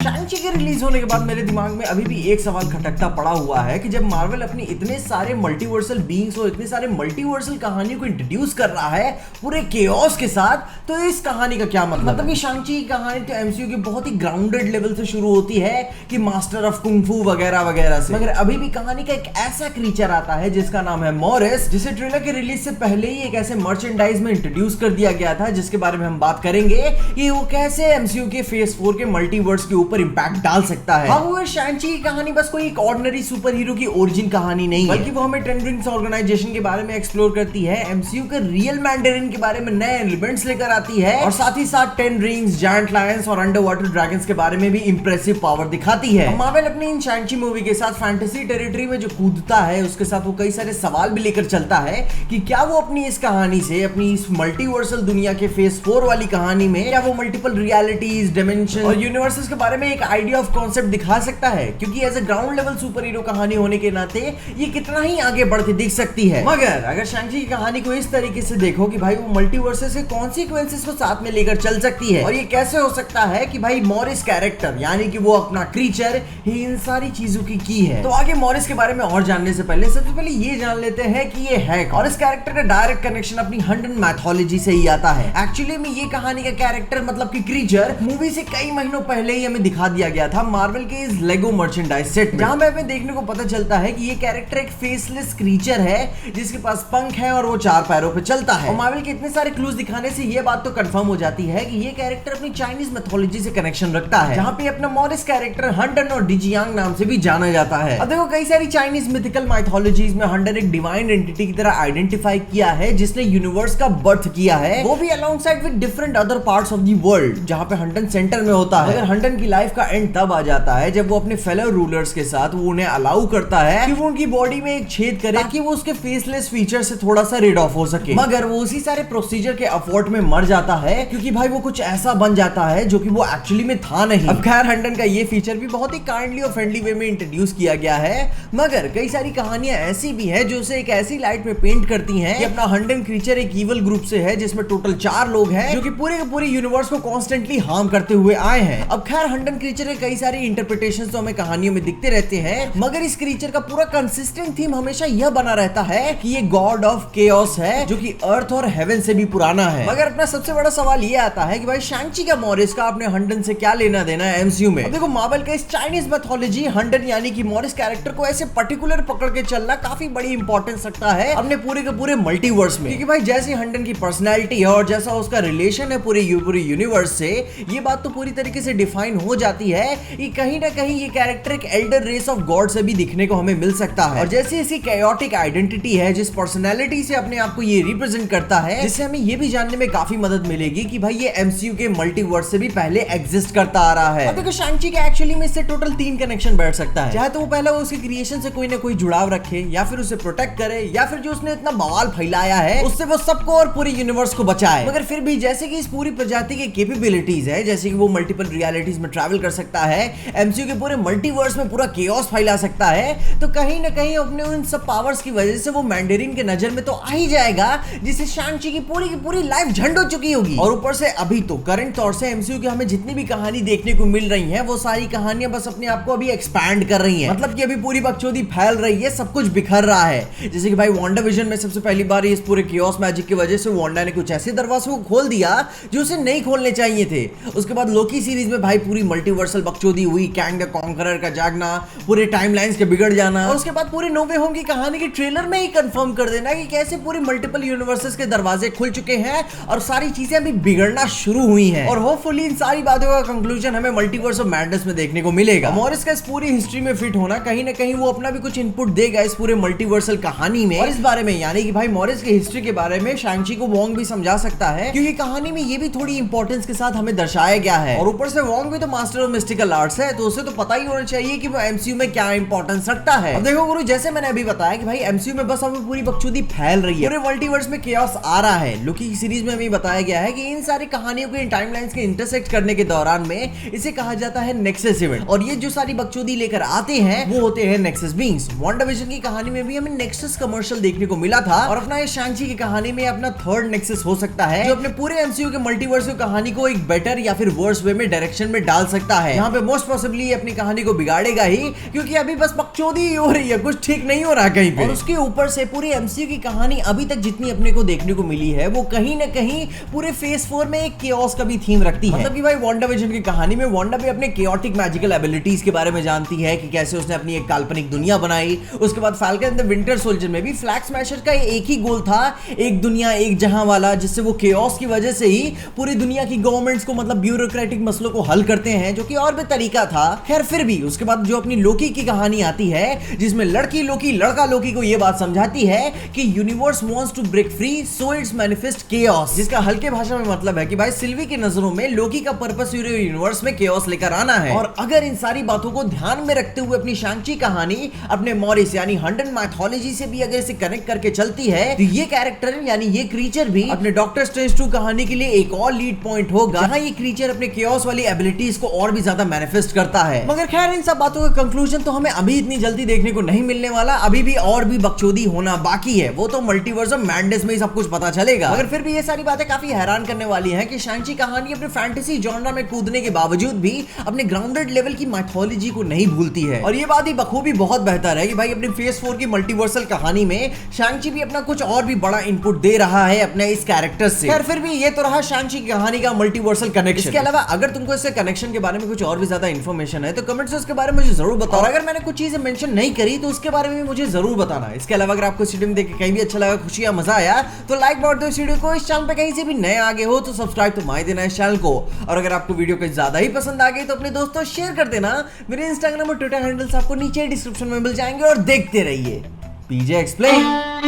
शैंग-ची के रिलीज होने के बाद मेरे दिमाग में अभी भी एक सवाल खटकता पड़ा हुआ है कि जब मार्वल अपनी इतने सारे मल्टीवर्सल बीइंग्स और इतने सारे मल्टीवर्सल कहानियों को इंट्रोड्यूस कर रहा है पूरे केओस के साथ, तो इस कहानी का क्या मतलब कि शैंग-ची की कहानी तो एमसीयू की बहुत ही ग्राउंडेड लेवल से शुरू होती है कि मास्टर ऑफ कुंग-फू वगैरह वगैरह से, मगर अभी भी कहानी का एक ऐसा क्रीचर आता है जिसका नाम है मॉरिस, जिसे ट्रेलर के रिलीज से पहले ही एक ऐसे मर्चेंडाइज में इंट्रोड्यूस कर दिया गया था, जिसके बारे में हम बात करेंगे कि वो कैसे एमसीयू के फेज 4 के मल्टीवर्स के ऊपर इंपैक्ट डाल सकता है। हाँ, वो शैंग-ची की कहानी बस कोई एक ऑर्डिनरी सुपर हीरो की ओरिजिन कहानी नहीं है, बल्कि वो हमें टेन रिंग्स ऑर्गेनाइजेशन के बारे में एक्सप्लोर करती है, एमसीयू के रियल मैंडेरिन के बारे में नए एलिमेंट्स लेकर आती है, और साथ ही साथ टेन रिंग्स, जायंट लायंस और अंडर वाटर ड्रैगन्स के बारे में भी इंप्रेसिव पावर दिखाती है। मार्वल अपनी इन शैंग-ची मूवी के साथ फैंटेसी टेरिटरी में जो कूदता है, उसके साथ वो कई सारे सवाल भी लेकर चलता है कि क्या वो अपनी इस कहानी से, अपनी इस मल्टीवर्सल दुनिया के फेज 4 वाली कहानी में, क्या वो मल्टीपल रियलिटीज, डायमेंशन और यूनिवर्सेस के बारे में एक आइडिया ऑफ कॉन्सेप्ट दिखा सकता है, क्योंकि as a ground level superhero कहानी होने के नाते ये कितना ही आगे बढ़ के दिख सकती है। मगर अगर शैंग-ची की कहानी को इस तरीके से देखो कि भाई वो मल्टीवर्सेस के कॉन्सिक्वेंसेस को साथ में लेकर चल सकती है, और ये कैसे हो सकता है कि भाई मॉरिस कैरेक्टर यानी कि वो अपना क्रीचर ही इन सारी चीजों की है। तो आगे मॉरिस के बारे में और जानने से पहले सबसे पहले ये जान लेते हैं कि ये है कौन। और इस कैरेक्टर का डायरेक्ट कनेक्शन अपनी हंडन मैथोलॉजी से ही आता है। एक्चुअली में ये कहानी का कैरेक्टर मतलब कि क्रीचर मूवी से कई महीनों पहले ही हमें दिखा दिया गया था मार्वल के इस लेगो मर्चेंडाइज सेट में, जहां पे हमें देखने को पता चलता है कि ये कैरेक्टर एक फेसलेस क्रीचर है जिसके पास पंख है और वो 4 पैरों पे चलता है। और मार्वल के इतने सारे क्लूज दिखाने से ये बात तो कंफर्म हो जाती है कि ये कैरेक्टर अपनी चाइनीज मैथोलॉजी से कनेक्शन रखता है, जहां पे अपना मॉरिस कैरेक्टर हंडन और डिजियांग नाम से भी जाना जाता है। अब देखो कई सारी चाइनीज मिथिकल माइथोलॉजीज में हंडन एक डिवाइन एंटिटी की तरह आइडेंटिफाई किया है जिसने यूनिवर्स का बर्थ किया है, वो भी along side with different other parts of the world, जहां पे हंडन सेंटर में होता है। मगर हंडन की लाइफ का एंड तब आ जाता है जब वो अपने फेलो रूलर्स के साथ वो उन्हें अलाउ करता है कि वो उनकी बॉडी में एक छेद करे ताकि वो उसके फेसलेस फीचर से थोड़ा सा रिड ऑफ हो सके। मगर वो उसी सारे प्रोसीजर के अफोर्ट में मर जाता है क्योंकि भाई वो कुछ ऐसा बन जाता है जो कि वो एक्चुअली में था नहीं। अब खैर हंडन का ये फीचर भी बहुत ही काइंडली और फ्रेंडली वे में इंट्रोड्यूस किया गया है, मगर कई सारी कहानियां ऐसी भी है जो उसे एक ऐसी लाइट में पेंट करती हैं कि अपना हंडन क्रीचर एक इवल ग्रुप से है जिसमें टोटल 4 लोग हैं जो कि पूरे के पूरे यूनिवर्स को कॉन्स्टेंटली हार्म करते हुए आए हैं। अब खैर हंडन क्रीचर के कई सारी इंटरप्रिटेशंस तो हमें कहानियों में दिखते रहते हैं, मगर इस क्रीचर का पूरा कंसिस्टेंट थीम हमेशा यह बना रहता है कि ये गॉड ऑफ केओस है जो कि अर्थ और हेवन से भी पुराना है। मगर अपना सबसे बड़ा सवाल ये आता है कि भाई शैंग-ची का मॉरिस का अपने हंडन से क्या लेना देना है एमसीयू में। अब देखो मार्वल का इस चाइनीज मैथोलॉजी हंडन यानी कि मॉरिस कैरेक्टर को ऐसे पर्टिकुलर पकड़ के चलना काफी बड़ी इंपॉर्टेंस रखता है अपने पूरे के पूरे मल्टीवर्स में, क्योंकि भाई जैसी हंडन की पर्सनैलिटी है और जैसा उसका रिलेशन है पूरे यूनिवर्स से, ये बात तो पूरी तरीके से डिफाइन हो जाती है कि कहीं ना कहीं ये कैरेक्टर एक एल्डर रेस ऑफ गॉड से भी दिखने को हमें मिल सकता है। और जैसे इसकी कैओटिक आइडेंटिटी है, जिस पर्सनैलिटी से अपने आप को ये रिप्रेजेंट करता है, जिससे हमें ये भी जानने में काफी मदद मिलेगी कि भाई ये एमसीयू के मल्टीवर्स से भी पहले एग्जिस्ट करता आ रहा है। अब देखो शैंग-ची के एक्चुअली में इससे टोटल 3 कनेक्शन बैठ सकता है, चाहे तो वो पहले उसके क्रिएशन से कोई ना कोई जुड़ाव रखे, या फिर उसे प्रोटेक्ट करे, या फिर जो उसने इतना बवाल फैलाया है उससे वो सबको और पूरे यूनिवर्स को बचाए। मगर फिर भी जैसे कि इस पूरी प्रजाति की कैपेबिलिटीज है, जैसे कि वो मल्टीपल रियलिटीज में ट्रैवल कर सकता है, एमसीयू के पूरे मल्टीवर्स में पूरा केओस फैला सकता है, तो कहीं ना कहीं अपने उन सब पावर्स की वजह से वो मैंडेरिन के नजर में तो आ ही जाएगा, जिससे शैंग-ची की पूरी लाइफ झंड हो चुकी होगी। और ऊपर से अभी तो करंट तौर से एमसीयू की हमें जितनी भी कहानी देखने को मिल रही है वो सारी कहानियां बस अपने आप को अभी एक्सपैंड कर रही हैं, मतलब कि अभी पूरी बकचोदी फैल रही है, सब कुछ बिखर रहा है। जैसे कि भाई वांडाविजन में सबसे पहली बार इस पूरे केओस मैजिक की वजह से वांडा ने कुछ ऐसे दरवाजे को खोल दिया जो उसे नहीं खोलने चाहिए थे। उसके बाद लोकी सीरीज में भाई पूरी मल्टीवर्सल बकचोदी हुई, कैंग द कॉन्करर का जागना, पूरे टाइमलाइंस के बिगड़ जाना, और उसके बाद पूरे नो वे होम की कहानी के ट्रेलर में ही कंफर्म कर देना कि कैसे पूरी मल्टीपल यूनिवर्सेस के दरवाजे खुल चुके हैं और सारी चीजें अभी बिगड़ना शुरू हुई हैं। और होपफुली इन सारी बातों का कंक्लूजन हमें मल्टीवर्स ऑफ मैडनेस में देखने को मिलेगा। मॉरिस का इस पूरी हिस्ट्री में फिट होना कहीं ना कहीं वो अपना भी कुछ इनपुट देगा इस पूरे मल्टीवर्सल कहानी में, और इस बारे में यानी कि भाई मॉरिस की हिस्ट्री के बारे में शैंग-ची को वोंग भी समझा सकता है, क्योंकि कहानी में ये भी थोड़ी इंपॉर्टेंस के साथ हमें दर्शाया गया है। और ऊपर से वोंग भी तो मास्टर ऑफ मिस्टिकल आर्ट्स है, तो उसे तो पता ही होना चाहिए कि वो एमसीयू में क्या इंपॉर्टेंस रखता है। अब देखो गुरु, जैसे मैंने अभी बताया कि भाई एमसीयू में बस अब पूरी बकचोदी फैल रही है, पूरे मल्टीवर्स में केओस आ रहा है। लोकी की सीरीज में हमें बताया गया है कि इन सारी कहानियों के टाइमलाइंस के इंटरसेक्ट करने के दौरान में इसे कहा जाता है नेक्सस इवेंट, और ये जो सारी बकचोदी लेकर आते हैं वो होते हैं नेक्सस बीइंग्स। वांडाविजन की कहानी में भी हमें नेक्सस कमर्शियल देखने को मिला था, और अपना ये शैंग-ची की कहानी में अपना थर्ड नेक्सस हो सकता है जो अपने पूरे एमसीयू के मल्टीवर्स की कहानी को एक बेटर या फिर वर्स वे में डायरेक्शन में डाल सकता है। यहाँ पे मोस्ट पॉसिबली अपनी कहानी को बिगाड़ेगा ही, क्योंकि अभी बस बकचोदी ही हो रही है, कुछ ठीक नहीं हो रहा कहीं पे। और उसके ऊपर से पूरी एमसीयू की कहानी अभी तक जितनी अपने को देखने को मिली है वो कहीं ना कहीं पूरे फेज 4 में एक केओस का भी थीम रखती है। मतलब कि भाई वांडाविजन की कहानी में वांडा भी अपने केओटिक मैजिकल एबिलिटीज के बारे में जानती है कि कैसे उसने अपनी एक काल्पनिक दुनिया बनाई। उसके बाद फाल्कन द विंटर सोल्जर में भी फ्लैग स्मैशर का एक ही गोल था, एक दुनिया एक जहां वाला, जिससे वो केओस की वजह से ही पूरी दुनिया की गवर्नमेंट्स को मतलब ब्यूरोक्रेटिक मसलों को हल करते हैं, जो कि और भी तरीका था। खैर फिर भी उसके बाद जो अपनी लोकी की कहानी आती है, जिसमें लड़की लोकी लड़का लोकी को यह बात समझाती है कि universe wants to break free so it's manifest chaos, जिसका हल्के भाषा में मतलब है कि भाई सिल्वी की नजरों में लोकी का पर्पस यूनिवर्स में केओस लेकर आना है। और अगर इन सारी बातों को ध्यान में रखते हुए अपनी शांची कहानी अपने मॉरिस यानी हंडन माइथोलॉजी से भी अगर इसे कनेक्ट करके चलती है, तो ये कैरेक्टर यानी ये क्रीचर भी अपने डॉक्टर स्ट्रेंज 2 कहानी के लिए एक और लीड पॉइंट होगा, जहां ये क्रीचर अपने केओस वाली एबिलिटीज को और भी ज्यादा मैनिफेस्ट करता है। मगर खैर इन सब बातों का कंक्लूजन तो हमें अभी इतनी जल्दी देखने को नहीं मिलने वाला, अभी भी और भी बकचोदी होना बाकी है। वो तो मल्टीवर्स ऑफ मैडनेस में ही सब कुछ पता चलेगा। मगर फिर भी ये सारी बातें काफी हैरान करने वाली हैं कि शांची कहानी अपने फैंटेसी जॉनरा में कूदने के बावजूद भी अपने ग्राउंडेड लेवल की माइथोलॉजी को नहीं भूलती है। और ये बात ही बखूबी बहुत बेहतर है कि भाई अपनी फेज 4 की मल्टीवर्सल कहानी में शांची भी अपना कुछ और भी बड़ा इनपुट दे रहा है अपने इस कैरेक्टर से। खैर फिर भी ये तो रहा शांची की कहानी का मल्टीवर्सल कनेक्शन। इसके अलावा अगर तुमको इससे कनेक्शन के बारे में कुछ और भी ज्यादा इंफॉर्मेशन है तो कमेंट्स में उसके बारे में मुझे जरूर बताओ। और अगर मैंने कुछ चीजें मेंशन नहीं करी तो उसके बारे में भी मुझे जरूर बताना। इसके अलावा अगर आपको इस वीडियो में देख के कहीं भी अच्छा लगा, खुशी या मजा आया, तो लाइक मार दो इस वीडियो को। इस चैनल पे कहीं से भी नए आगे हो तो सब्सक्राइब तो मार देना इस चैनल को। और अगर आपको वीडियो कुछ ज्यादा ही पसंद आ गई तो अपने दोस्तों शेयर कर देना। मेरे इंस्टाग्राम और ट्विटर हैंडल्स आपको नीचे डिस्क्रिप्शन में मिल जाएंगे। और देखते रहिए पीजे एक्सप्लेन।